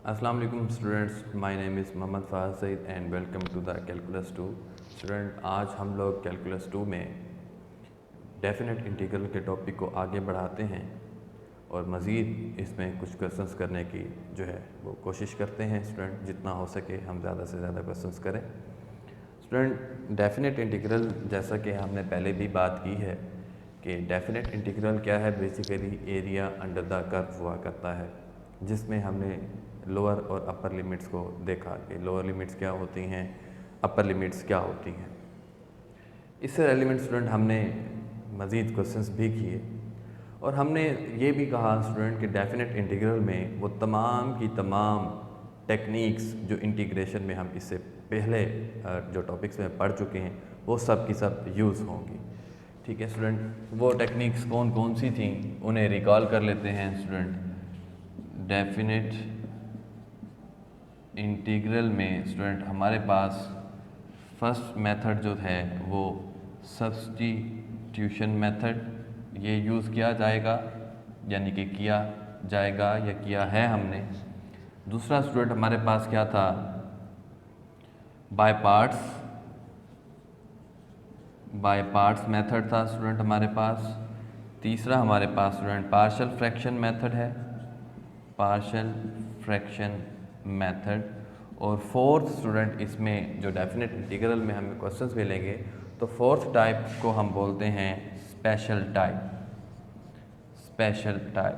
अस्सलाम वालेकुम students, my name is Mohammad Faaz Saeed and welcome to the calculus 2। Student, आज हम लोग कैलकुलस 2 में डेफिनेट इंटीग्रल के टॉपिक को आगे बढ़ाते हैं और मज़ीद इसमें कुछ क्वेश्चंस करने की जो है वो कोशिश करते हैं। स्टूडेंट, जितना हो सके हम ज़्यादा से ज़्यादा क्वेश्चंस करें। स्टूडेंट, डेफिनेट इंटीग्रल जैसा कि हमने पहले भी बात की है कि डेफिनेट इंटीग्रल क्या है, basically area under the curve हुआ करता है, जिसमें हमने लोअर और अपर लिमिट्स को देखा कि लोअर लिमिट्स क्या होती हैं, अपर लिमिट्स क्या होती हैं। इससे रेलिवेंट स्टूडेंट हमने मज़ीद क्वेश्चंस भी किए और हमने ये भी कहा स्टूडेंट कि डेफिनेट इंटीग्रल में वो तमाम की तमाम टेक्निक्स जो इंटीग्रेशन में हम इससे पहले जो टॉपिक्स में पढ़ चुके हैं वो सब की सब यूज़ होंगी। ठीक है स्टूडेंट, वो टेक्निक्स कौन कौन सी थी उन्हें रिकॉल कर लेते हैं स्टूडेंट। डेफिनेट इंटीग्रल में स्टूडेंट हमारे पास फर्स्ट मेथड जो है वो सब्स्टिट्यूशन मेथड ये यूज़ किया जाएगा, यानी कि किया जाएगा या किया है हमने। दूसरा स्टूडेंट हमारे पास क्या था, बाय पार्ट्स मेथड था स्टूडेंट हमारे पास। तीसरा हमारे पास स्टूडेंट पार्शियल फ्रैक्शन मेथड है, पार्शियल फ्रैक्शन मेथड। और फोर्थ स्टूडेंट इसमें जो डेफिनेट इंटीग्रल में हमें क्वेश्चंस मिलेंगे तो फोर्थ टाइप को हम बोलते हैं स्पेशल टाइप।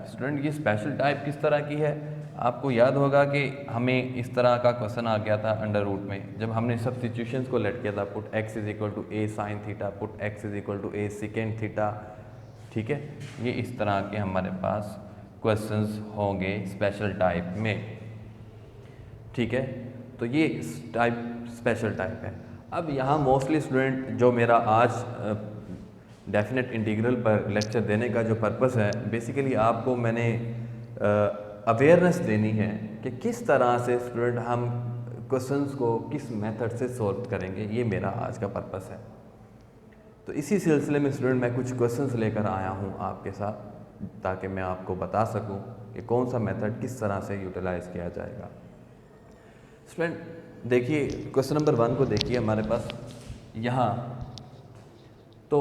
स्टूडेंट, ये स्पेशल टाइप किस तरह की है? आपको याद होगा कि हमें इस तरह का क्वेश्चन आ गया था अंडर रूट में, जब हमने सब्स्टिट्यूशंस को लेट किया था, put x is equal to a sin theta, put x is equal to a second theta. ठीक है, ये इस तरह के हमारे पास क्वेश्चंस होंगे स्पेशल टाइप में। ठीक है, तो ये टाइप स्पेशल टाइप है। अब यहाँ मोस्टली स्टूडेंट जो मेरा आज डेफिनेट इंटीग्रल पर लेक्चर देने का जो पर्पस है, बेसिकली आपको मैंने अवेयरनेस देनी है कि किस तरह से स्टूडेंट हम क्वेश्चंस को किस मेथड से सॉल्व करेंगे, ये मेरा आज का पर्पस है। तो इसी सिलसिले में स्टूडेंट मैं कुछ क्वेश्चंस लेकर आया हूँ आपके साथ, ताकि मैं आपको बता सकूँ कि कौन सा मेथड किस तरह से यूटिलाइज़ किया जाएगा। स्टूडेंट देखिए, क्वेश्चन नंबर 1 को देखिए हमारे पास यहाँ। तो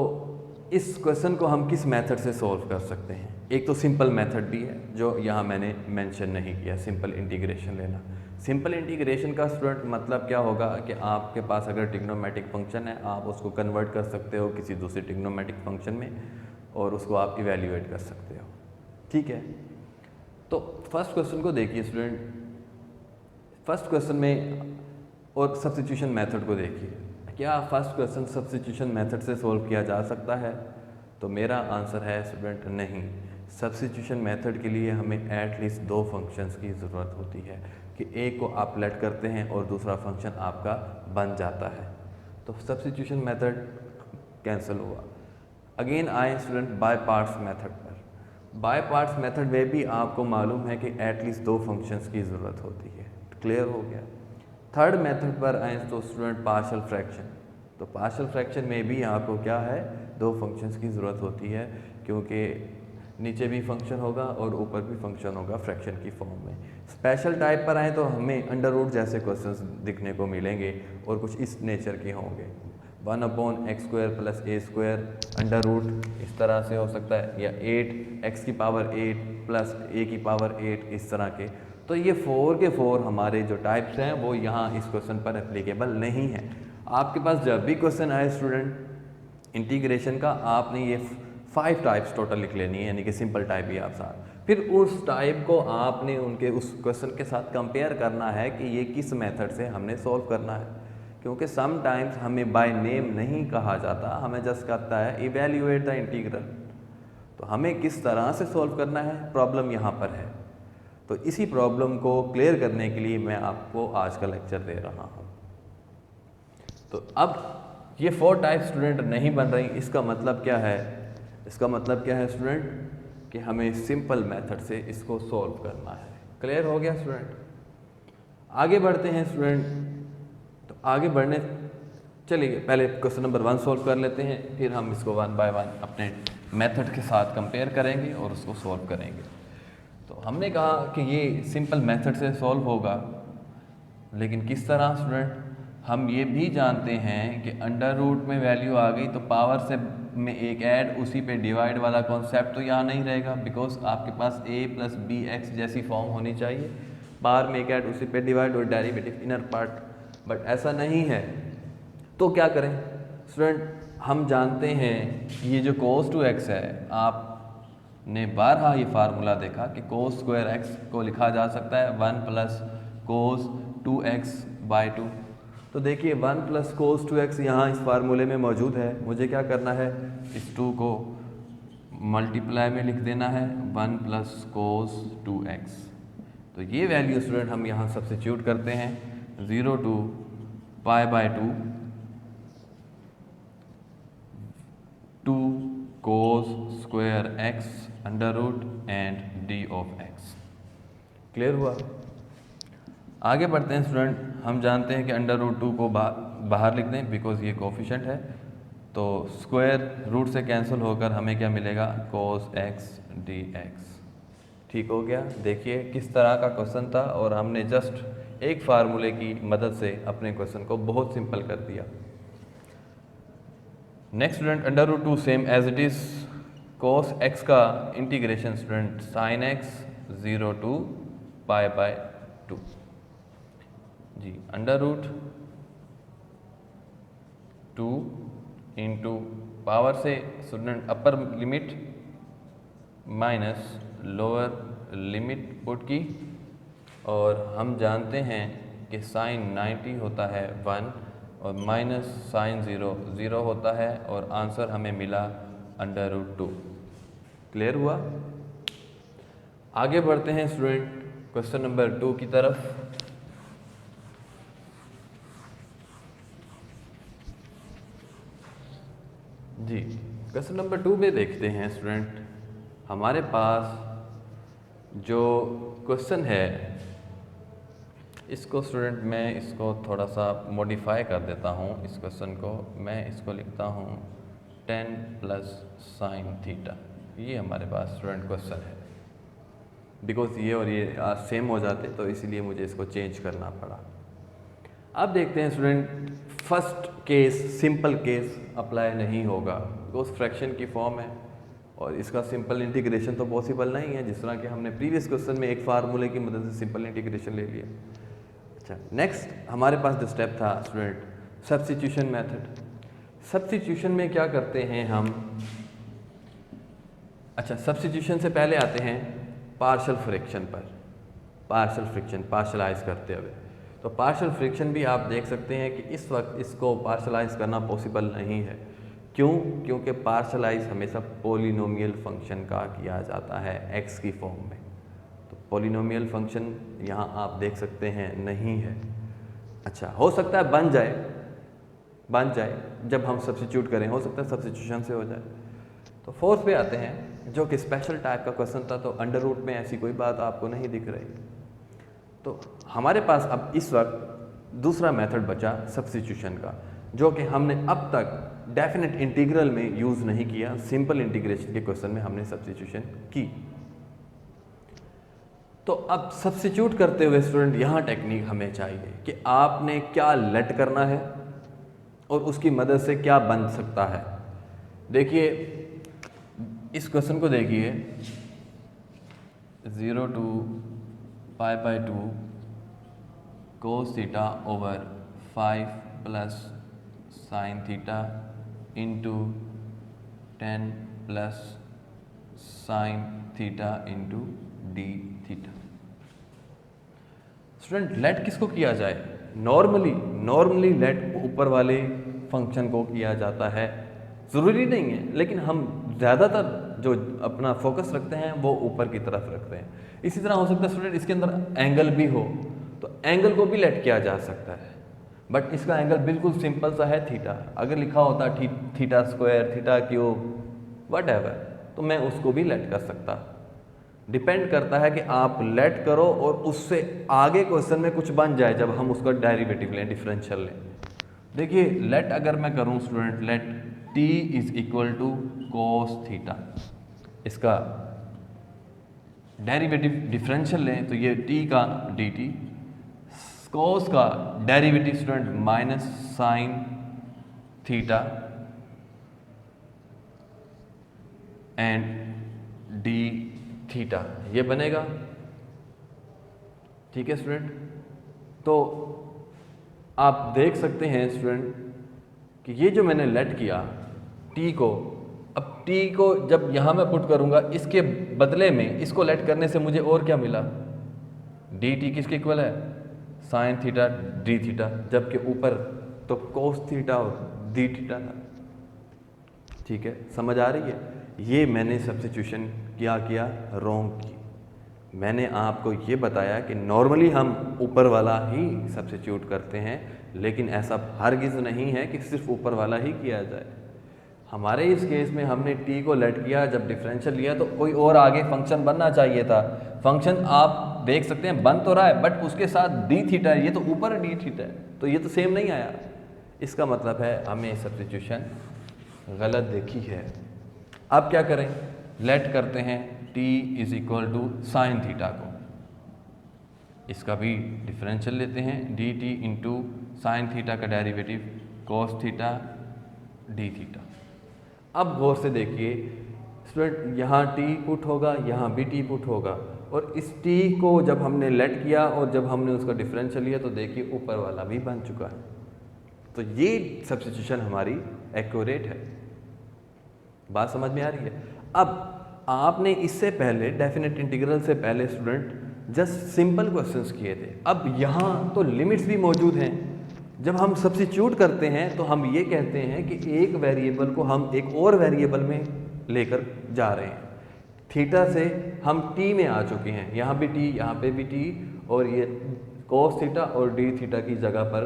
इस क्वेश्चन को हम किस मेथड से सॉल्व कर सकते हैं? एक तो सिंपल मेथड भी है जो यहाँ मैंने मेंशन नहीं किया, सिंपल इंटीग्रेशन लेना। सिंपल इंटीग्रेशन का स्टूडेंट मतलब क्या होगा कि आपके पास अगर ट्रिग्नोमेट्रिक फंक्शन है, आप उसको कन्वर्ट कर सकते हो किसी दूसरे ट्रिग्नोमेट्रिक फंक्शन में और उसको आप इवेल्यूएट कर सकते हो। ठीक है, तो फर्स्ट क्वेश्चन को देखिए स्टूडेंट। फर्स्ट क्वेश्चन में और सब्स्टिट्यूशन मेथड को देखिए, क्या फर्स्ट क्वेश्चन सब्स्टिट्यूशन मेथड से सॉल्व किया जा सकता है? तो मेरा आंसर है स्टूडेंट नहीं। सब्स्टिट्यूशन मेथड के लिए हमें एटलीस्ट 2 फंक्शंस की ज़रूरत होती है कि एक को आप लेट करते हैं और दूसरा फंक्शन आपका बन जाता है। तो सब्स्टिट्यूशन मेथड कैंसिल हुआ। अगेन आए स्टूडेंट बाय पार्ट्स मेथड पर। बाय पार्ट्स मेथड में भी आपको मालूम है कि एटलीस्ट 2 फंक्शंस की ज़रूरत होती है। क्लियर हो गया। थर्ड मेथड पर आए तो स्टूडेंट पार्शियल फ्रैक्शन। तो पार्शियल फ्रैक्शन में भी आपको क्या है, 2 फंक्शंस की ज़रूरत होती है, क्योंकि नीचे भी फंक्शन होगा और ऊपर भी फंक्शन होगा फ्रैक्शन की फॉर्म में। स्पेशल टाइप पर आए तो हमें अंडर रूट जैसे क्वेश्चंस दिखने को मिलेंगे और कुछ इस नेचर के होंगे। 1/x² + a² अंडर रूट इस तरह से हो सकता है, या 8x की पावर 8 + a की पावर 8 इस तरह के। तो ये 4 के 4 हमारे जो टाइप्स हैं वो यहाँ इस क्वेश्चन पर एप्लीकेबल नहीं है। आपके पास जब भी क्वेश्चन आए स्टूडेंट इंटीग्रेशन का, आपने ये 5 टाइप्स टोटल लिख लेनी है, यानी कि सिंपल टाइप ही आप साथ। फिर उस टाइप को आपने उनके उस क्वेश्चन के साथ कंपेयर करना है कि ये किस मेथड से हमने सॉल्व करना है, क्योंकि समटाइम्स हमें बाय नेम नहीं कहा जाता, हमें जस्ट कहता है इवेल्यूएट द इंटीग्रल। तो हमें किस तरह से सॉल्व करना है, प्रॉब्लम यहाँ पर है। तो इसी प्रॉब्लम को क्लियर करने के लिए मैं आपको आज का लेक्चर दे रहा हूँ। तो अब ये 4 टाइप स्टूडेंट नहीं बन रही, इसका मतलब क्या है? इसका मतलब क्या है स्टूडेंट कि हमें सिंपल मेथड से इसको सॉल्व करना है। क्लियर हो गया स्टूडेंट? आगे बढ़ते हैं स्टूडेंट। तो आगे बढ़ने चलिए पहले क्वेश्चन नंबर 1 सॉल्व कर लेते हैं, फिर हम इसको 1 बाय 1 अपने मेथड के साथ कंपेयर करेंगे और उसको सॉल्व करेंगे। तो हमने कहा कि ये सिंपल मेथड से सॉल्व होगा, लेकिन किस तरह स्टूडेंट? हम ये भी जानते हैं कि अंडर रूट में वैल्यू आ गई तो पावर से में एक ऐड उसी पे डिवाइड वाला कॉन्सेप्ट तो यहाँ नहीं रहेगा, बिकॉज आपके पास a प्लस बी एक्स जैसी फॉर्म होनी चाहिए, पावर में एक ऐड उसी पे डिवाइड और डेरिवेटिव इनर पार्ट, बट ऐसा नहीं है। तो क्या करें स्टूडेंट? हम जानते हैं ये जो cos 2x है, आपने बारहा ये फार्मूला देखा कि cos स्क्वायर x को लिखा जा सकता है 1 प्लस cos 2x बाई 2। तो देखिए 1 प्लस cos 2x यहाँ इस फार्मूले में मौजूद है। मुझे क्या करना है, इस 2 को मल्टीप्लाई में लिख देना है 1 प्लस cos 2x। तो ये वैल्यू स्टूडेंट हम यहाँ सब्स्टिट्यूट करते हैं 0 to pi by 2 cos square x under root and d of x। Clear हुआ? आगे बढ़ते हैं स्टूडेंट। हम जानते हैं कि अंडर रूट 2 को बाहर लिख दें बिकॉज ये कोफिशेंट है, तो स्क्वायर रूट से कैंसिल होकर हमें क्या मिलेगा, cos x dx। ठीक हो गया? देखिए किस तरह का क्वेश्चन था और हमने जस्ट एक फार्मूले की मदद से अपने क्वेश्चन को बहुत सिंपल कर दिया। Next student, under root 2 same as it is cos x का integration student sin x 0 to pi by 2 जी, अंडर रूट 2 इंटू पावर से student upper limit minus lower limit put की, और हम जानते हैं कि साइन 90 होता है 1 और माइनस साइन 0 होता है, और आंसर हमें मिला अंडर रूट 2। क्लियर हुआ? आगे बढ़ते हैं स्टूडेंट क्वेश्चन नंबर 2 की तरफ। जी, क्वेश्चन नंबर 2 में देखते हैं स्टूडेंट, हमारे पास जो क्वेश्चन है इसको स्टूडेंट मैं इसको थोड़ा सा मॉडिफाई कर देता हूँ। इस क्वेश्चन को मैं इसको लिखता हूँ 10 प्लस साइन थीटा। ये हमारे पास स्टूडेंट क्वेश्चन है, बिकॉज ये और ये सेम हो जाते तो इसीलिए मुझे इसको चेंज करना पड़ा। अब देखते हैं student, first case simple case apply नहीं होगा बिकॉज फ्रैक्शन की फॉर्म है और इसका सिंपल इंटीग्रेशन तो पॉसिबल नहीं है, जिस तरह कि हमने प्रीवियस क्वेश्चन में एक फार्मूले की मदद से सिंपल इंटीग्रेशन ले लिया। अच्छा, नेक्स्ट हमारे पास जो स्टेप था स्टूडेंट, सब्स्टिट्यूशन मेथड। सब्स्टिट्यूशन में क्या करते हैं हम, अच्छा सब्स्टिट्यूशन से पहले आते हैं पार्शियल फ्रैक्शन पर, पार्शियल फ्रैक्शन पार्शलाइज करते हुए। तो पार्शियल फ्रैक्शन भी आप देख सकते हैं कि इस वक्त इसको पार्शलाइज करना पॉसिबल नहीं है। क्यों? क्योंकि पार्शलाइज हमेशा पोलिनोमियल फंक्शन का किया जाता है x की फॉर्म में। तो पोलिनोमियल फंक्शन यहाँ आप देख सकते हैं नहीं है। अच्छा, हो सकता है बन जाए जब हम सब्स्टिट्यूट करें, हो सकता है सब्स्टिट्यूशन से हो जाए। तो फोर्थ पे आते हैं जो कि स्पेशल टाइप का क्वेश्चन था, तो अंडर रूट में ऐसी कोई बात आपको नहीं दिख रही। तो हमारे पास अब इस वक्त दूसरा मेथड बचा सब्स्टिट्यूशन का, जो कि हमने अब तक डेफिनेट इंटीग्रल में यूज़ नहीं किया। सिंपल इंटीग्रेशन के क्वेश्चन में हमने सब्स्टिट्यूशन की। तो अब सब्स्टिट्यूट करते हुए स्टूडेंट यहाँ टेक्निक हमें चाहिए कि आपने क्या लेट करना है और उसकी मदद से क्या बन सकता है। देखिए इस क्वेश्चन को देखिए, 0 to pi by 2 cos theta over 5 plus sine theta into 10 plus sine theta into d theta. Student let किसको किया जाए? नॉर्मली लेट ऊपर वाले फंक्शन को किया जाता है, ज़रूरी नहीं है, लेकिन हम ज़्यादातर जो अपना फोकस रखते हैं वो ऊपर की तरफ रखते हैं। इसी तरह हो सकता है स्टूडेंट इसके अंदर एंगल भी हो, तो एंगल को भी लेट किया जा सकता है, बट इसका एंगल बिल्कुल सिंपल सा है थीटा। अगर लिखा होता theta square, theta cube, whatever, तो मैं उसको भी लेट कर सकता। डिपेंड करता है कि आप लेट करो और उससे आगे क्वेश्चन में कुछ बन जाए जब हम उसका डेरिवेटिव लें, डिफरेंशियल लें। देखिए लेट अगर मैं करूं student, let t is equal to cos theta, इसका डेरिवेटिव डिफरेंशियल लें तो ये t का dt, cos का derivative student minus sine theta and d theta, ये बनेगा। ठीक है स्टूडेंट, तो आप देख सकते हैं स्टूडेंट कि ये जो मैंने लेट किया t को, अब t को जब यहाँ मैं पुट करूँगा, इसके बदले में इसको लेट करने से मुझे और क्या मिला, dt किसके इक्वल है, साइन थीटा डी थीटा, जबकि ऊपर तो कोस थीटा और डी थीटा था। ठीक है, समझ आ रही है? ये मैंने सब्स्टिट्यूशन क्या किया, रॉन्ग की। मैंने आपको ये बताया कि नॉर्मली हम ऊपर वाला ही सब्स्टिट्यूट करते हैं, लेकिन ऐसा हरगिज़ नहीं है कि सिर्फ ऊपर वाला ही किया जाए। हमारे इस केस में हमने t को लेट किया, जब डिफरेंशियल लिया तो कोई और आगे फंक्शन बनना चाहिए था। फंक्शन आप देख सकते हैं बन तो रहा है, बट उसके साथ डी थीटा है, ये तो ऊपर डी थीटा है, तो ये तो सेम नहीं आया। इसका मतलब है हमें सब्स्टिट्यूशन गलत देखी है। अब क्या करें, लेट करते हैं t is equal to sine theta को, इसका भी डिफरेंशियल लेते हैं, d t into sine theta का derivative cos theta d theta. अब गौर से देखिए स्टूडेंट, यहाँ t पुट होगा, यहाँ भी t पुट होगा, और इस t को जब हमने लेट किया और जब हमने उसका डिफरेंशियल लिया तो देखिए ऊपर वाला भी बन चुका है। तो ये सब्स्टिट्यूशन हमारी एक्यूरेट है। बात समझ में आ रही है? अब आपने इससे पहले डेफिनेट इंटीग्रल से पहले स्टूडेंट जस्ट सिंपल क्वेश्चंस किए थे। अब यहाँ तो लिमिट्स भी मौजूद हैं। जब हम सब्स्टिट्यूट करते हैं तो हम ये कहते हैं कि एक वेरिएबल को हम एक और वेरिएबल में लेकर जा रहे हैं। थीटा से हम t में आ चुके हैं, यहाँ भी t, यहाँ पे भी t, और ये cos थीटा और d थीटा की जगह पर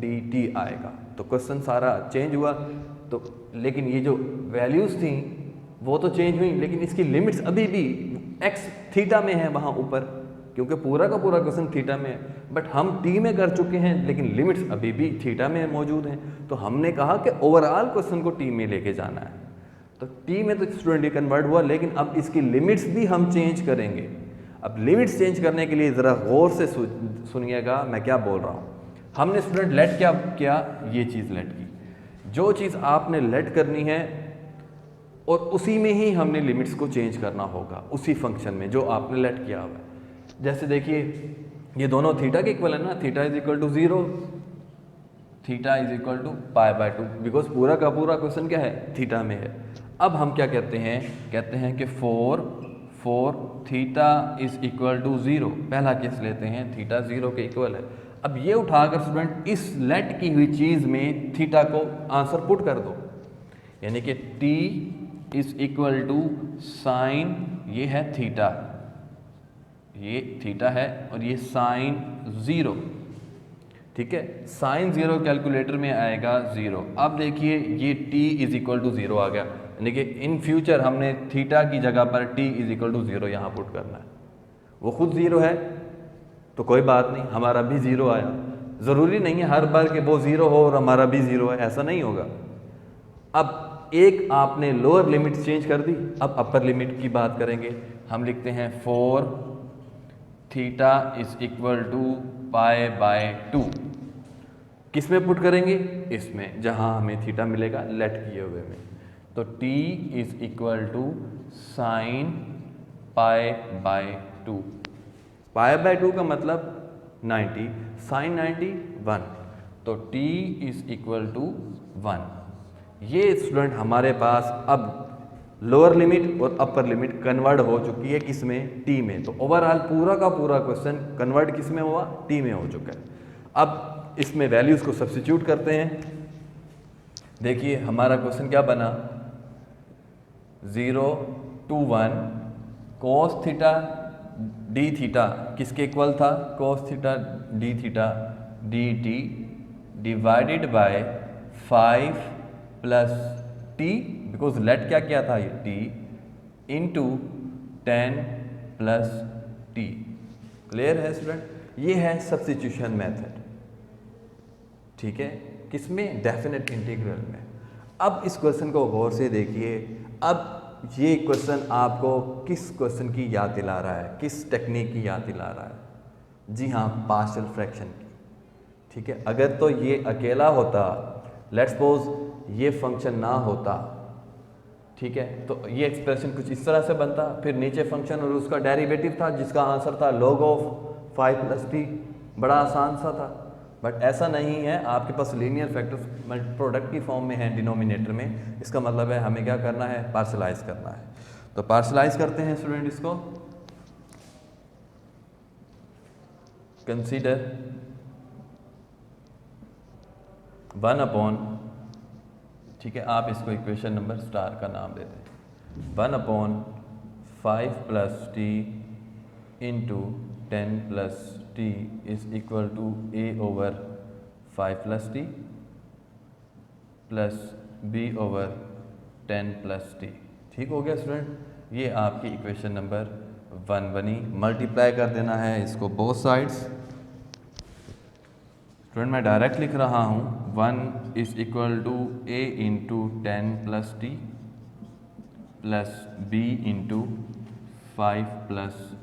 dt आएगा। तो क्वेश्चन सारा चेंज हुआ, तो लेकिन ये जो वैल्यूज़ थी वो तो चेंज हुई, लेकिन इसकी लिमिट्स अभी भी x थीटा में है वहाँ ऊपर, क्योंकि पूरा का पूरा क्वेश्चन थीटा में है। बट हम t में कर चुके हैं, लेकिन लिमिट्स अभी भी थीटा में मौजूद हैं। तो हमने कहा कि ओवरऑल क्वेश्चन को t में लेके जाना है। तो t में तो स्टूडेंट ये कन्वर्ट हुआ, लेकिन अब इसकी लिमिट्स भी हम चेंज करेंगे। अब लिमिट्स चेंज करने के लिए ज़रा गौर से सुनिएगा मैं क्या बोल रहा हूँ। हमने स्टूडेंट लेट क्या किया, ये चीज़ लेट की। जो चीज़ आपने लेट करनी है और उसी में ही हमने लिमिट्स को चेंज करना होगा, उसी फंक्शन में जो आपने लेट किया हुआ है। जैसे देखिए ये दोनों थीटा के इक्वल है ना, theta is equal to 0, theta is equal to π/2, because पूरा का पूरा क्वेश्चन क्या है, थीटा में है। अब हम क्या कहते हैं कि four theta is equal to 0, पहला केस लेते हैं, थीटा 0 के इक्वल है। अब ये उठाकर स्टूडेंट इस लेट की हुई चीज़ में थीटा को आंसर पुट कर दो, यानी कि t is equal to sine, ये है थीटा, ये थीटा है, और ये साइन 0। ठीक है, साइन 0 कैलकुलेटर में आएगा 0। अब देखिए ये t इज इक्वल टू 0 आ गया, यानी कि इन फ्यूचर हमने थीटा की जगह पर t इज इक्वल टू 0 यहाँ पुट करना है। वो खुद 0 है तो कोई बात नहीं, हमारा भी 0 आया। ज़रूरी नहीं है हर बार कि वो 0 हो और हमारा भी 0 है, ऐसा नहीं होगा। अब एक आपने लोअर लिमिट चेंज कर दी, अब अपर लिमिट की बात करेंगे। हम लिखते हैं 4 थीटा इज इक्वल टू π/2, किस में पुट करेंगे, इसमें जहां हमें थीटा मिलेगा लेट किए हुए में। तो t is equal to sine π/2, π/2 का मतलब 90, साइन 90 1, तो t इज इक्वल टू 1। ये स्टूडेंट हमारे पास अब लोअर लिमिट और अपर लिमिट कन्वर्ट हो चुकी है, किस में, t में। तो ओवरऑल पूरा का पूरा क्वेश्चन कन्वर्ट किस में हुआ, t में हो चुका है। अब इसमें वैल्यूज़ को सब्स्टिट्यूट करते हैं। देखिए हमारा क्वेश्चन क्या बना, 0 to 1 cos theta d theta किसके इक्वल था, cos theta d theta dt divided by 5 plus t, because late क्या किया था ये t, into 10 plus t। Clear है स्टूडेंट? ये है सब्स्टिट्यूशन मेथड। ठीक है, किसमें, डेफिनेट इंटीग्रल में। अब इस क्वेश्चन को गौर से देखिए। अब ये क्वेश्चन आपको किस क्वेश्चन की याद दिला रहा है, किस टेक्निक की याद दिला रहा है? जी हाँ, पार्शियल फ्रैक्शन की। ठीक है, अगर तो ये अकेला होता, लेट्स सपोज ये फंक्शन ना होता, ठीक है, तो ये एक्सप्रेशन कुछ इस तरह से बनता, फिर नीचे फंक्शन और उसका डेरिवेटिव था जिसका आंसर था log ऑफ 5 + t। बड़ा आसान सा था, बट ऐसा नहीं है। आपके पास लीनियर फैक्टर्स प्रोडक्ट की फॉर्म में है डिनोमिनेटर में, इसका मतलब है हमें क्या करना है, पार्शलाइज करना है। तो पार्शलाइज करते हैं स्टूडेंट इसको। कंसीडर 1/, ठीक है, आप इसको इक्वेशन नंबर स्टार का नाम देते हैं, 1/5 + t into 10 + t is equal to a/5 + t plus b/10 + t। ठीक हो गया स्टूडेंट, ये आपकी इक्वेशन नंबर 1 बनी। मल्टीप्लाई कर देना है इसको बोथ साइड्स। स्टूडेंट मैं डायरेक्ट लिख रहा हूँ, 1 is equal to a into 10 + t plus b into 5 +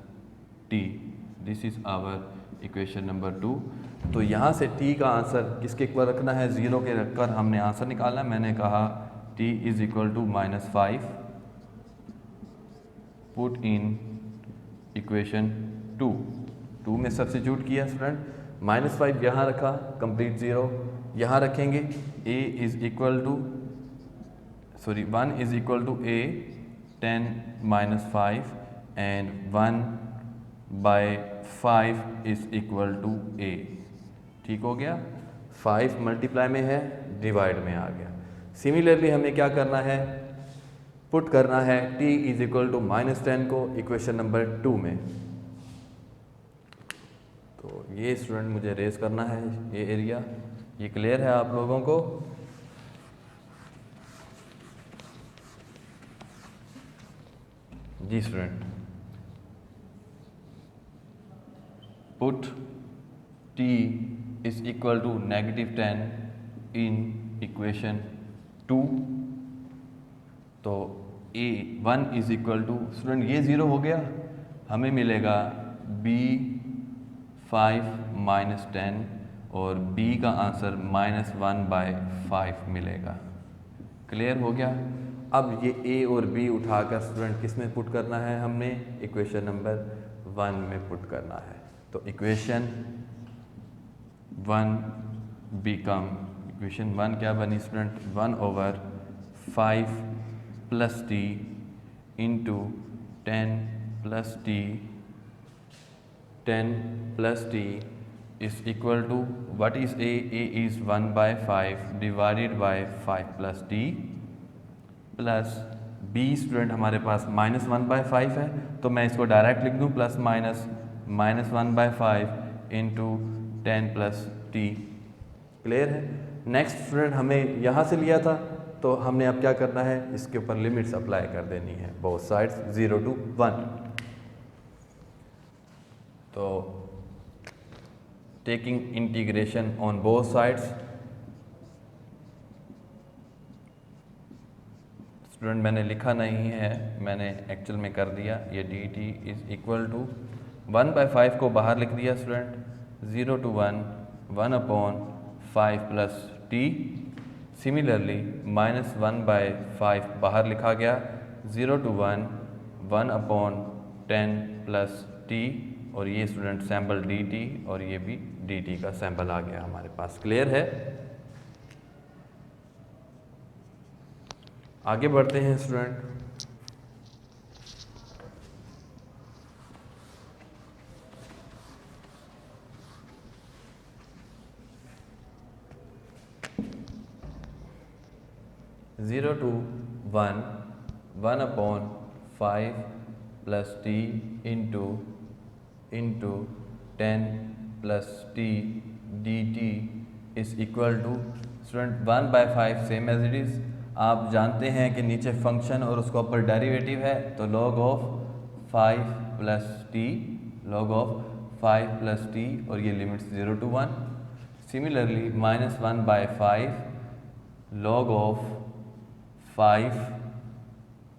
t। This is our equation number 2। तो यहाँ से t का आंसर किसके इक्वल रखना है, 0 के रखकर हमने आंसर निकालना है। मैंने कहा t is equal to -5, put in equation 2 में सब्स्टिट्यूट किया स्टूडेंट, -5 यहाँ रखा, कंप्लीट 0 यहाँ रखेंगे, a is equal to 1 is equal to a 10 - 5 and 1/5 is equal to a। ठीक हो गया, 5 मल्टीप्लाई में है, डिवाइड में आ गया। सिमिलरली हमें क्या करना है, पुट करना है t इज इक्वल टू -10 को इक्वेशन नंबर 2 में। तो ये स्टूडेंट मुझे रेस करना है ये एरिया। ये क्लियर है आप लोगों को? जी student, put t is equal to -10 in equation 2। तो a1 is equal to, student ये 0 हो गया, हमें मिलेगा b5 - 10 और b का आंसर -1/5 मिलेगा। क्लियर हो गया? अब ये a और b उठाकर स्टूडेंट किस में पुट करना है, हमने इक्वेशन नंबर 1 में पुट करना है। तो इक्वेशन 1 बिकम, इक्वेशन 1 क्या बनी student, 1/5 + t into 10 + t, 10 + t is equal to what is a is 1/5 divided by 5 + t plus b student हमारे पास -1/5 है, तो मैं इसको डायरेक्ट लिख दूँ, plus minus -1/5 into 10 + t। Clear है? नेक्स्ट स्टूडेंट हमें यहाँ से लिया था, तो हमने अब क्या करना है, इसके ऊपर लिमिट्स अप्लाई कर देनी है, बोथ साइड्स 0 to 1। तो taking integration on both sides, student मैंने लिखा नहीं है, मैंने एक्चुअल में कर दिया। ये dt इज इक्वल टू 1/5 को बाहर लिख दिया स्टूडेंट, 0 to 1 1/5 + t। सिमिलरली -1/5 बाहर लिखा गया, 0 to 1 1/10 + t, और ये स्टूडेंट सैम्पल dt और ये भी dt का सैम्पल आ गया हमारे पास। क्लियर है? आगे बढ़ते हैं student. Zero to 1 1/5 + t into 10 + t dt is equal to, student 1/5 same as it is. आप जानते हैं कि नीचे फंक्शन और उसका ऊपर डेरिवेटिव है, तो log of 5 + t, log of 5 + t, और ये limits 0 to 1। Similarly -1/5 log of 5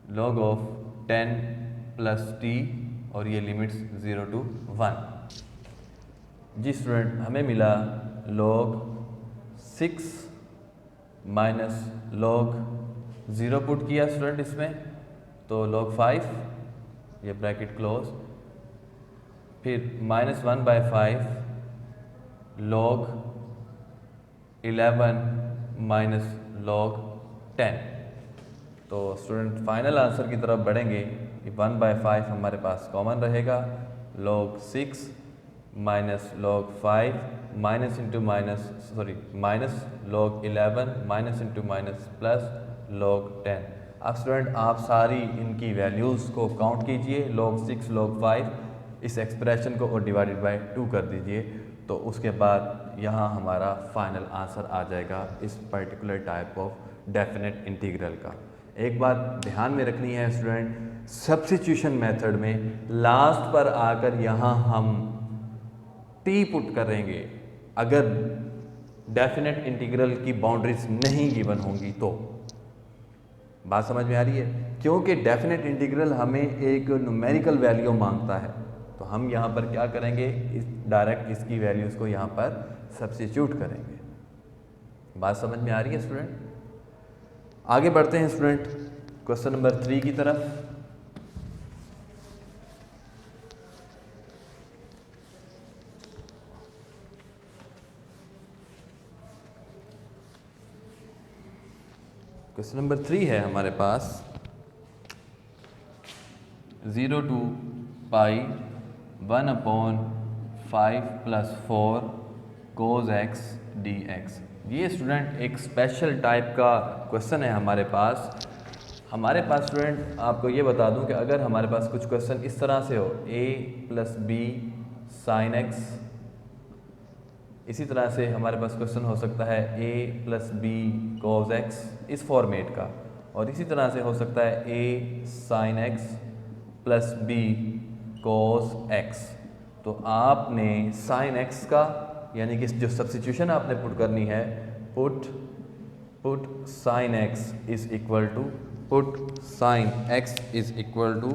log of 10 plus t और ये लिमिट्स 0 to 1। जी स्टूडेंट, हमें मिला log 6 माइनस log 0 पुट किया स्टूडेंट इसमें, तो log 5 ये ब्रैकेट क्लोज, फिर -1/5 log 11 माइनस log 10। तो स्टूडेंट फाइनल आंसर की तरफ बढ़ेंगे। 1/5 हमारे पास कॉमन रहेगा, log 6 minus log 5 minus into minus minus log 11 minus into minus plus log 10। अब स्टूडेंट आप सारी इनकी वैल्यूज़ को काउंट कीजिए, log 6 log 5, इस एक्सप्रेशन को और डिवाइडेड बाय 2 कर दीजिए, तो उसके बाद यहाँ हमारा फाइनल आंसर आ जाएगा इस particular type of definite integral का। एक बात ध्यान में रखनी है स्टूडेंट, सब्स्टिट्यूशन मेथड में लास्ट पर आकर यहाँ हम t पुट करेंगे अगर डेफिनेट इंटीग्रल की बाउंड्रीज नहीं गिवन होंगी तो। बात समझ में आ रही है? क्योंकि डेफिनेट इंटीग्रल हमें एक न्यूमेरिकल वैल्यू मांगता है, तो हम यहाँ पर क्या करेंगे, डायरेक्ट इसकी वैल्यूज़ को यहाँ पर सब्स्टिट्यूट करेंगे। बात समझ में आ रही है स्टूडेंट? आगे बढ़ते हैं स्टूडेंट क्वेश्चन नंबर 3 की तरफ। क्वेश्चन नंबर 3 है हमारे पास 0 to pi 1/5 + 4 cos x dx। ये स्टूडेंट एक स्पेशल टाइप का क्वेश्चन है हमारे पास। स्टूडेंट आपको ये बता दूं कि अगर हमारे पास कुछ क्वेश्चन इस तरह से हो, a + b sin x, इसी तरह से हमारे पास क्वेश्चन हो सकता है a + b cos x इस फॉर्मेट का, और इसी तरह से हो सकता है a sin x + b cos x। तो आपने sin x का यानी कि जो सब्स्टिट्यूशन आपने पुट करनी है, put sin x is equal to put sin x is equal to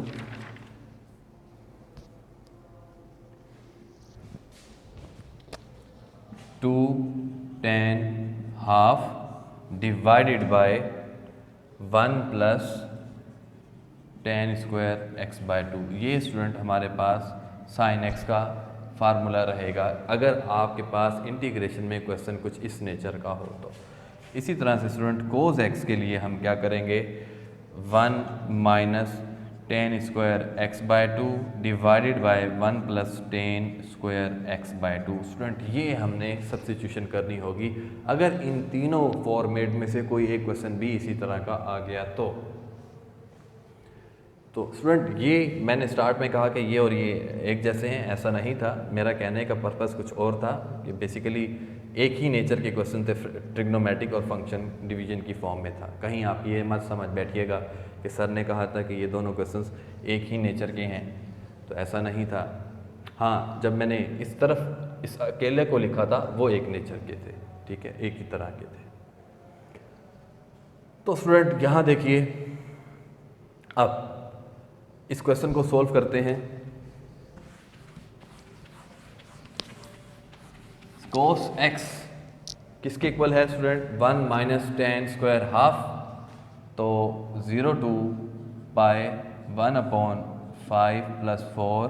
2 tan ½ divided by 1 + tan square x/2। ये स्टूडेंट हमारे पास sin x का फार्मूला रहेगा अगर आपके पास इंटीग्रेशन में क्वेश्चन कुछ इस नेचर का हो तो। इसी तरह से स्टूडेंट cos x के लिए हम क्या करेंगे, 1 - tan square x/2 divided by 1 + tan square x/2। Student ये हमने सब्स्टिट्यूशन करनी होगी अगर इन तीनों फॉर्मेट में से कोई एक क्वेश्चन भी इसी तरह का आ गया तो स्टूडेंट ये मैंने स्टार्ट में कहा कि ये और ये एक जैसे हैं, ऐसा नहीं था। मेरा कहने का पर्पस कुछ और था कि बेसिकली एक ही नेचर के क्वेश्चन थे, ट्रिग्नोमेट्रिक और फंक्शन डिवीजन की फॉर्म में था। कहीं आप ये मत समझ बैठिएगा कि सर ने कहा था कि ये दोनों क्वेश्चंस एक ही नेचर के हैं, तो ऐसा नहीं था। हाँ, जब मैंने इस तरफ इस अकेले को लिखा था वो एक नेचर के थे, ठीक है, एक ही तरह के थे। तो स्टूडेंट यहाँ देखिए, अब इस क्वेश्चन को सॉल्व करते हैं। cos x किसके इक्वल है स्टूडेंट, 1 - tan स्क्वायर ½ तो 0 to पाई 1/5 + 4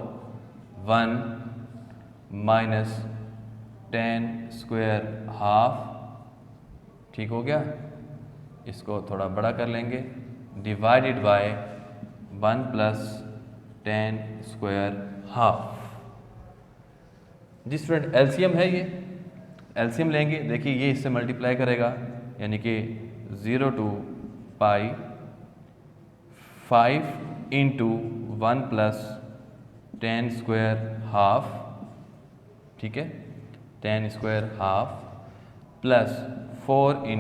1 - tan स्क्वायर ½ ठीक हो गया। इसको थोड़ा बड़ा कर लेंगे, डिवाइडेड बाय 1 + tan स्क्वायर ½। जी स्टूडेंट एलसीएम है, ये एलसीएम लेंगे, देखिए ये इससे मल्टीप्लाई करेगा यानी कि 0 to पाई 5 × 1 + tan स्क्वायर ½ ठीक है, tan square ½ plus 4 ×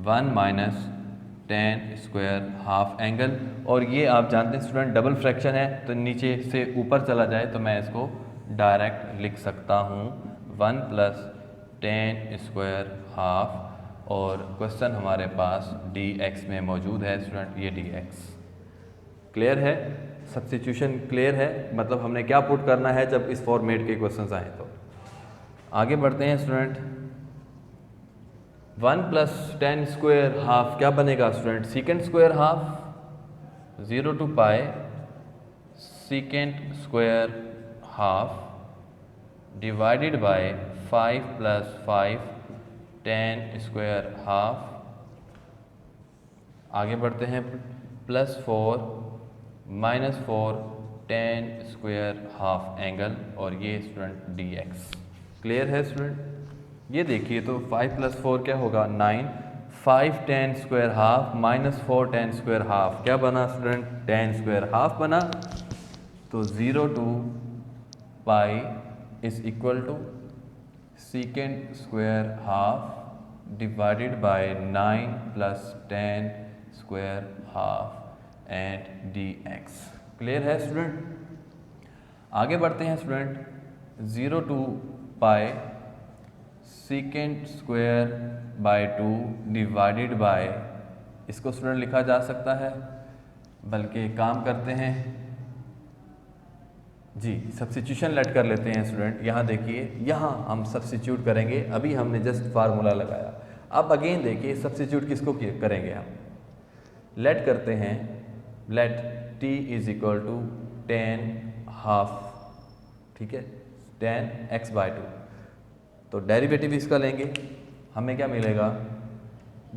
1 - tan square ½ angle. और ये आप जानते हैं स्टूडेंट डबल फ्रैक्शन है, तो नीचे से ऊपर चला जाए तो मैं इसको डायरेक्ट लिख सकता हूँ 1 + tan स्क्वायर ½ और क्वेश्चन हमारे पास dx में मौजूद है स्टूडेंट, ये dx क्लियर है। सब्स्टिट्यूशन क्लियर है, मतलब हमने क्या पुट करना है जब इस फॉर्मेट के क्वेश्चंस आए। तो आगे बढ़ते हैं स्टूडेंट। 1 + 10 स्क्वायर हाफ क्या बनेगा student, secant square half, 0 to pi secant square half divided by 5 + 5 10 square half. आगे बढ़ते हैं, +4 -4 10 स्क्वायर हाफ एंगल, और ये स्टूडेंट dx क्लियर है स्टूडेंट। ये देखिए तो 5 + 4 क्या होगा 9, 5 10 स्क्वायर हाफ -4 10 स्क्वायर हाफ क्या बना स्टूडेंट, 10 स्क्वायर हाफ बना। तो 0 to pi is equal to secant square half divided by 9 + 10 square half and dx clear है स्टूडेंट। आगे बढ़ते हैं student. 0 to pi secant square by 2 divided by, इसको student लिखा जा सकता है, बल्कि काम करते हैं जी, सब्स्टिट्यूशन लेट कर लेते हैं स्टूडेंट। यहाँ देखिए, यहाँ हम सब्स्टिट्यूट करेंगे, अभी हमने जस्ट फार्मूला लगाया। अब अगेन देखिए सब्स्टिट्यूट किसको करेंगे हम, लेट करते हैं, let t is equal to 10 half, ठीक है, 10x/2। तो डेरिवेटिव इसका लेंगे, हमें क्या मिलेगा,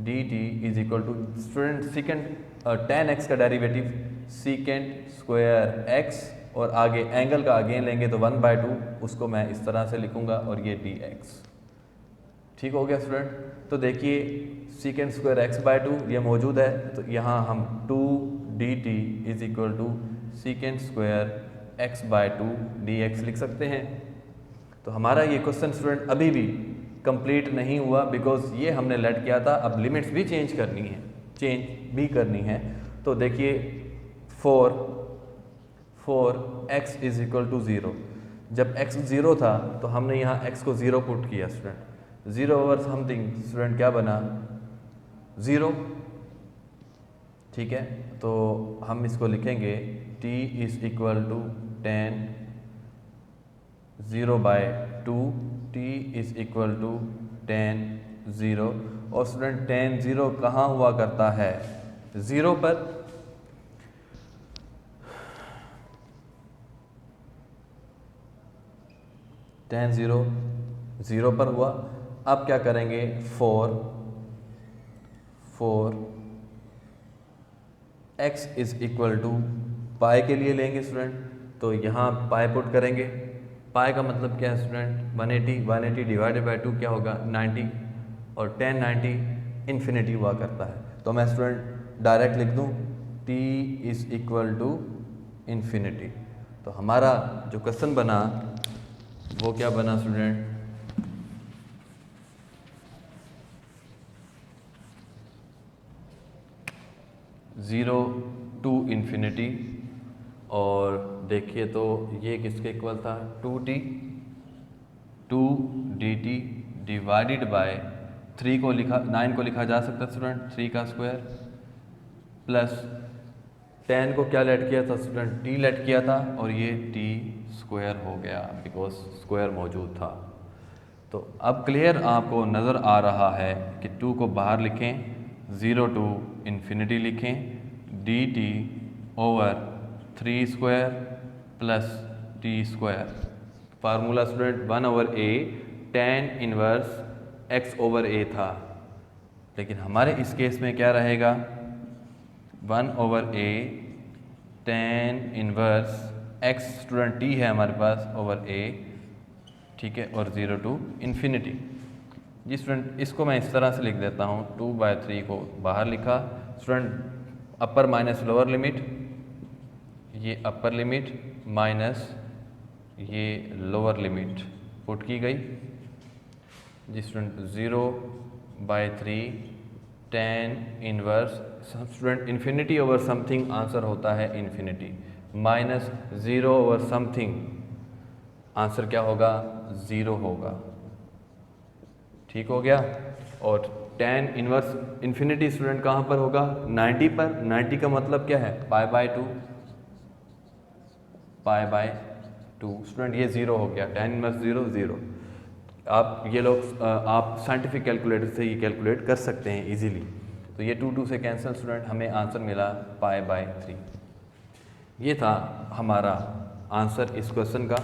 dt is equal to student secant 10x का डेरिवेटिव सीकेंट स्क्वायर x, और आगे एंगल का अगेन लेंगे तो 1/2, उसको मैं इस तरह से लिखूंगा, और ये dx ठीक हो गया स्टूडेंट। तो देखिए सीकेंट स्क्वायर x/2 ये मौजूद है, तो यहाँ हम 2 dt is equal to secant square x/2 dx लिख सकते हैं। तो हमारा ये क्वेश्चन स्टूडेंट अभी भी कंप्लीट नहीं हुआ, बिकॉज ये हमने लेट किया था, अब लिमिट्स भी चेंज करनी है। तो देखिए 4 x इज इक्वल टू 0, जब x 0 था तो हमने यहाँ x को 0 पुट किया स्टूडेंट, 0/समथिंग स्टूडेंट क्या बना 0, ठीक है। तो हम इसको लिखेंगे t is equal to 10 0/2, t is equal to 10 0, और स्टूडेंट 10 0 कहाँ हुआ करता है, 0 पर। टेन 0 पर हुआ। अब क्या करेंगे, 4 x इज इक्वल टू पाई के लिए लेंगे स्टूडेंट, तो यहाँ पाई पुट करेंगे। पाई का मतलब क्या है स्टूडेंट, 180 डिवाइडेड बाई 2 क्या होगा 90, और 10 90 इन्फिनिटी हुआ करता है। तो मैं स्टूडेंट डायरेक्ट लिख दूँ t is equal to infinity. तो हमारा जो क्वेश्चन बना वो क्या बना स्टूडेंट, ज़ीरो टू इन्फिनिटी, और देखिए तो ये किसके इक्वल था, 2 dt डिवाइडेड बाय 3 को लिखा 9 को लिखा जा सकता है स्टूडेंट 3 का स्क्वायर, प्लस 10 को क्या लेट किया था स्टूडेंट, t लेट किया था, और ये t स्क्वायर हो गया बिकॉज स्क्वायर मौजूद था। तो अब क्लियर आपको नज़र आ रहा है कि 2 को बाहर लिखें, 0 to इन्फिनिटी लिखें, dt over 3 square plus t square. Formula student 1/a tan inverse x/a था, लेकिन हमारे इस केस में क्या रहेगा, 1/a tan inverse x student t है हमारे पास ओवर a, ठीक है, और 0 to इन्फिनिटी। जी स्टूडेंट, इसको मैं इस तरह से लिख देता हूँ, 2/3 को बाहर लिखा student, upper minus lower limit, ये अपर लिमिट माइनस ये लोअर लिमिट पुट की गई। जी student 0/3 tan inverse student infinity over something answer होता है इन्फिनिटी, माइनस 0/समथिंग आंसर क्या होगा 0 होगा, ठीक हो गया। और tan इनवर्स इन्फिनिटी स्टूडेंट कहाँ पर होगा? 90 पर। 90 का मतलब क्या है? π/2 स्टूडेंट, ये 0 हो गया, tan इनवर्स 0 0। आप ये लोग आप साइंटिफिक कैलकुलेटर से ये कैलकुलेट कर सकते हैं इजीली। तो ये 2 से कैंसिल स्टूडेंट, हमें आंसर मिला π/3। ये था हमारा आंसर इस क्वेश्चन का।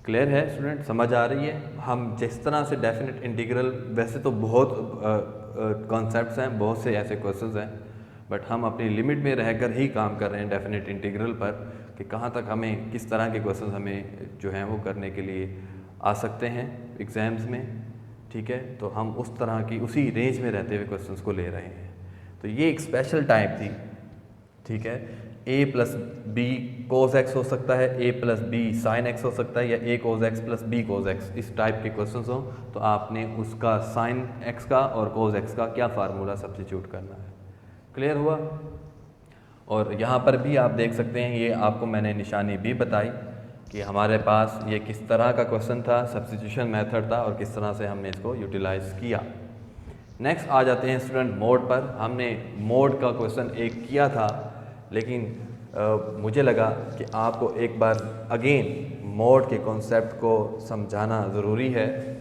क्लियर है स्टूडेंट? समझ आ रही है? हम जिस तरह से डेफिनेट इंटीग्रल, वैसे तो बहुत कॉन्सेप्ट्स हैं, बहुत से ऐसे क्वेश्चंस हैं, बट हम अपनी लिमिट में रहकर ही काम कर रहे हैं डेफिनेट इंटीग्रल पर, कि कहाँ तक हमें किस तरह के क्वेश्चंस हमें जो हैं वो करने के लिए आ सकते हैं एग्ज़ाम्स में। ठीक है, तो हम उस तरह की उसी रेंज में रहते हुए क्वेश्चंस को ले रहे हैं। तो ये एक स्पेशल टाइप थी। ठीक है, a plus b cos x हो सकता है, a plus b sine x हो सकता है, या a cos x plus b cos x, इस टाइप के क्वेश्चंस हो तो आपने उसका साइन एक्स का और कोस एक्स का क्या फार्मूला सब्स्टिट्यूट करना है। क्लियर हुआ? और यहाँ पर भी आप देख सकते हैं, ये आपको मैंने निशानी भी बताई कि हमारे पास ये किस तरह का क्वेश्चन था, सब्स्टिट्यूशन मेथड था, और किस तरह से हमने इसको यूटिलाइज़ किया। नेक्स्ट आ जाते हैं स्टूडेंट मोड पर। हमने मोड का क्वेश्चन एक किया था, लेकिन मुझे लगा कि आपको एक बार अगेन मोड के कॉन्सेप्ट को समझाना ज़रूरी है।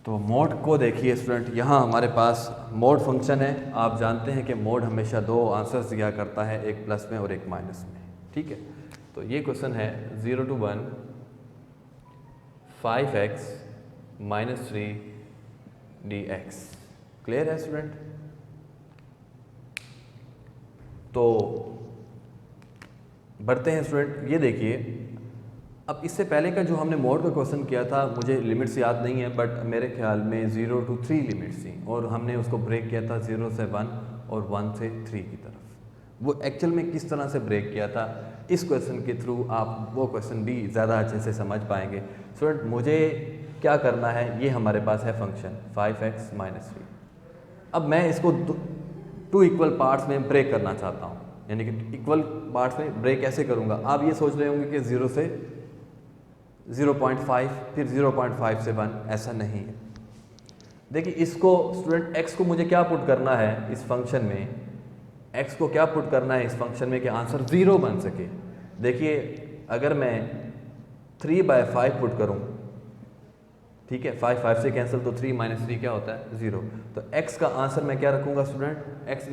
तो मोड को देखिए स्टूडेंट, यहाँ हमारे पास मोड फंक्शन है। आप जानते हैं कि मोड हमेशा दो आंसर्स दिया करता है, एक प्लस में और एक माइनस में। ठीक है, तो ये क्वेश्चन है 0 to 1 5x - 3 dx। क्लियर है स्टूडेंट? तो बढ़ते हैं स्टूडेंट, ये देखिए, अब इससे पहले का जो हमने मोड का क्वेश्चन किया था, मुझे लिमिट्स याद नहीं है, बट मेरे ख्याल में 0 to 3 लिमिट्स थी, और हमने उसको ब्रेक किया था 0 से 1 और 1 से 3 की तरफ। वो एक्चुअल में किस तरह से ब्रेक किया था, इस क्वेश्चन के थ्रू आप वो क्वेश्चन भी ज़्यादा अच्छे से समझ पाएंगे। स्टूडेंट, मुझे क्या करना है, ये हमारे पास है फंक्शन 5x - 3। अब मैं इसको 2 इक्वल पार्ट्स में ब्रेक करना चाहता हूँ, यानी कि इक्वल पार्ट्स में ब्रेक कैसे करूँगा। आप ये सोच रहे होंगे कि 0 से 0.5 फिर 0.5 से 1, ऐसा नहीं है। देखिए, इसको स्टूडेंट x को मुझे क्या पुट करना है इस फंक्शन में, x को क्या पुट करना है इस फंक्शन में कि आंसर 0 बन सके। देखिए, अगर मैं 3/5 पुट करूँ, ठीक है, 5 से कैंसिल, तो 3 - 3 क्या होता है? 0। तो x का आंसर मैं क्या रखूँगा स्टूडेंट? x =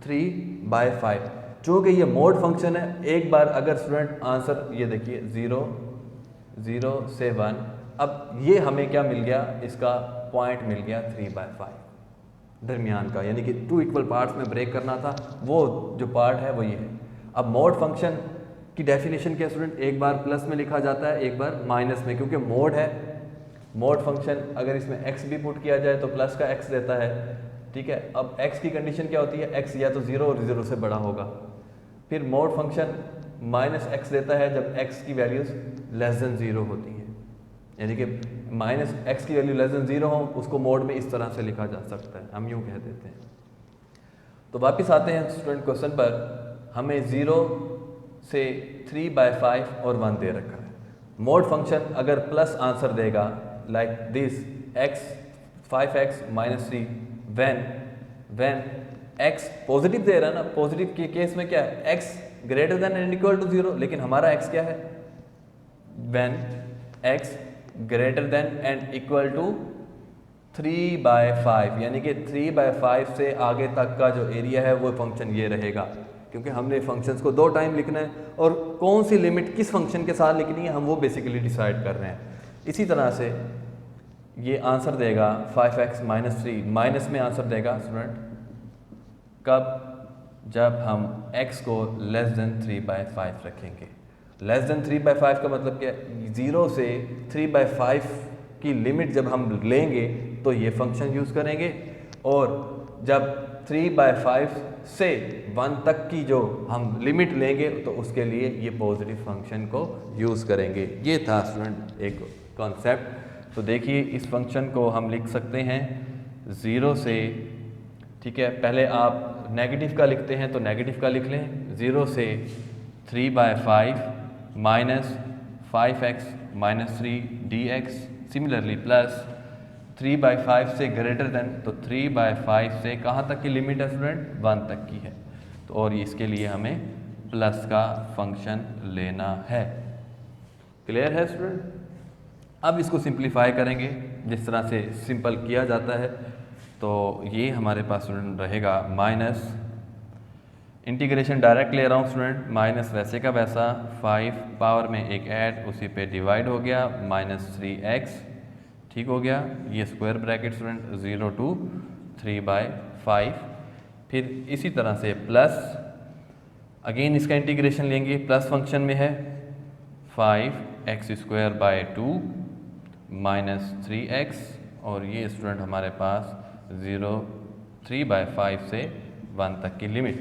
3/5, जो कि ये मोड फंक्शन है। एक बार अगर स्टूडेंट आंसर ये देखिए 0 0 से 1, अब ये हमें क्या मिल गया, इसका पॉइंट मिल गया 3/5 दरमियान का, यानी कि 2 इक्वल पार्ट्स में ब्रेक करना था, वो जो पार्ट है वो ये है। अब मोड फंक्शन की डेफिनेशन क्या स्टूडेंट? एक बार प्लस में लिखा जाता है, एक बार माइनस में, क्योंकि मोड है। मोड फंक्शन अगर इसमें x भी पुट किया जाए तो प्लस का x देता है। ठीक है, अब x की कंडीशन क्या होती है? x या तो 0 और 0 से बड़ा होगा। फिर मोड फंक्शन -x देता है जब x की वैल्यूज़ <0 होती हैं, यानी कि -x की वैल्यू <0 हो, उसको मोड में इस तरह से लिखा जा सकता है, हम यूँ कह देते हैं। तो वापस आते हैं स्टूडेंट क्वेश्चन पर। हमें 0 से 3/5 और 1 दे रखा है। मोड फंक्शन अगर प्लस आंसर देगा like this, x 5x - 3 when x positive दे रहा है ना, पॉजिटिव के केस में क्या है? x > 0, लेकिन हमारा x क्या है? व्हेन x > 3/5, यानी कि 3/5 से आगे तक का जो एरिया है वो फंक्शन ये रहेगा, क्योंकि हमने फंक्शंस को 2 टाइम लिखना है, और कौन सी लिमिट किस फंक्शन के साथ लिखनी है हम वो बेसिकली डिसाइड कर रहे हैं। इसी तरह से ये आंसर देगा 5x - 3, माइनस में आंसर देगा स्टूडेंट कब? जब हम x को < 3/5 रखेंगे। < 3/5 का मतलब क्या है? 0 से 3/5 की लिमिट जब हम लेंगे तो ये फंक्शन यूज़ करेंगे, और जब 3/5 से 1 तक की जो हम लिमिट लेंगे तो उसके लिए ये पॉजिटिव फंक्शन को यूज़ करेंगे। ये था स्टूडेंट एक कॉन्सेप्ट। तो देखिए, इस फंक्शन को हम लिख सकते हैं 0 से, ठीक है, पहले आप नेगेटिव का लिखते हैं तो नेगेटिव का लिख लें, 0 से 3/5 - 5x - 3 dx, सिमिलरली प्लस 3/5 से ग्रेटर देन, तो 3/5 से कहाँ तक की लिमिट है स्टूडेंट? 1 तक की है। तो और इसके लिए हमें प्लस का फंक्शन लेना है। क्लियर है स्टूडेंट? अब इसको सिंप्लीफाई करेंगे जिस तरह से सिंपल किया जाता है। तो ये हमारे पास स्टूडेंट रहेगा माइनस, इंटीग्रेशन डायरेक्ट ले रहा हूँ स्टूडेंट, माइनस वैसे का वैसा 5 पावर में एक ऐड उसी पे डिवाइड हो गया -3x, ठीक हो गया। ये स्क्वायर ब्रैकेट स्टूडेंट 0 to 3/5। फिर इसी तरह से प्लस, अगेन इसका इंटीग्रेशन लेंगे, प्लस फंक्शन में है 5x²/2 -3x, और ये स्टूडेंट हमारे पास 3/5 से 1 तक की लिमिट।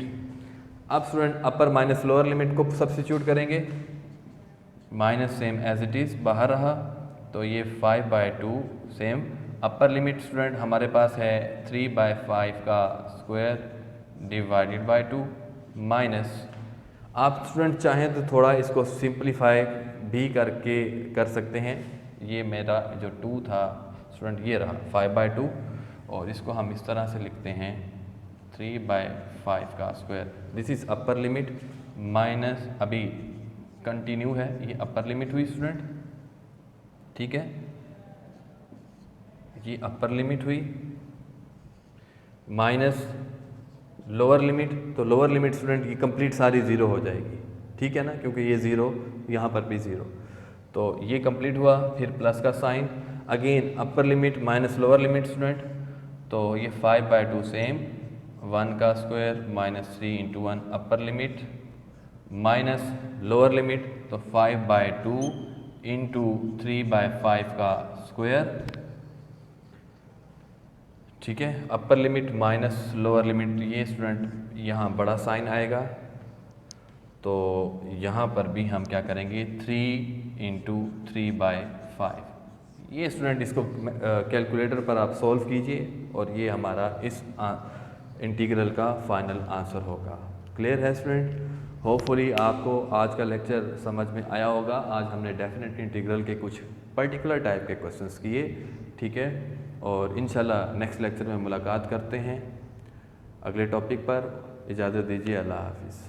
अब student upper minus lower limit को सब्स्टिट्यूट करेंगे, minus same as it is बाहर रहा, तो ये 5/2 सेम। अपर लिमिट स्टूडेंट हमारे पास है 3/5 का स्क्वायर डिवाइडेड बाय 2 माइनस, आप स्टूडेंट चाहें तो थोड़ा इसको सिंप्लीफाई भी करके कर सकते हैं। ये मेरा जो 2 था स्टूडेंट ये रहा 5/2, और इसको हम इस तरह से लिखते हैं 3/5 का square. This is upper limit minus, अभी कंटिन्यू है, ये अपर लिमिट हुई स्टूडेंट, ठीक है, ये अपर लिमिट हुई, माइनस लोअर लिमिट, तो लोअर लिमिट स्टूडेंट की कंप्लीट सारी ज़ीरो हो जाएगी, ठीक है ना, क्योंकि ये ज़ीरो यहाँ पर भी ज़ीरो, तो ये कंप्लीट हुआ। फिर प्लस का sign, again upper limit minus lower limit student, तो ये 5/2 सेम, 1 का square -3 × 1 upper limit, minus lower limit, तो 5/2 × 3/5 का स्क्वायर, ठीक है। Upper limit minus lower limit, ये स्टूडेंट यहाँ बड़ा साइन आएगा, तो यहाँ पर भी हम क्या करेंगे 3 × 3/5। ये स्टूडेंट इसको कैलकुलेटर पर आप सॉल्व कीजिए, और ये हमारा इस इंटीग्रल का फाइनल आंसर होगा। क्लियर है स्टूडेंट? होपफुली आपको आज का लेक्चर समझ में आया होगा। आज हमने डेफिनेट इंटीग्रल के कुछ पर्टिकुलर टाइप के क्वेश्चंस किए, ठीक है, और इंशाल्लाह नेक्स्ट लेक्चर में मुलाकात करते हैं अगले टॉपिक पर। इजाज़त दीजिए, अल्लाह हाफिज़।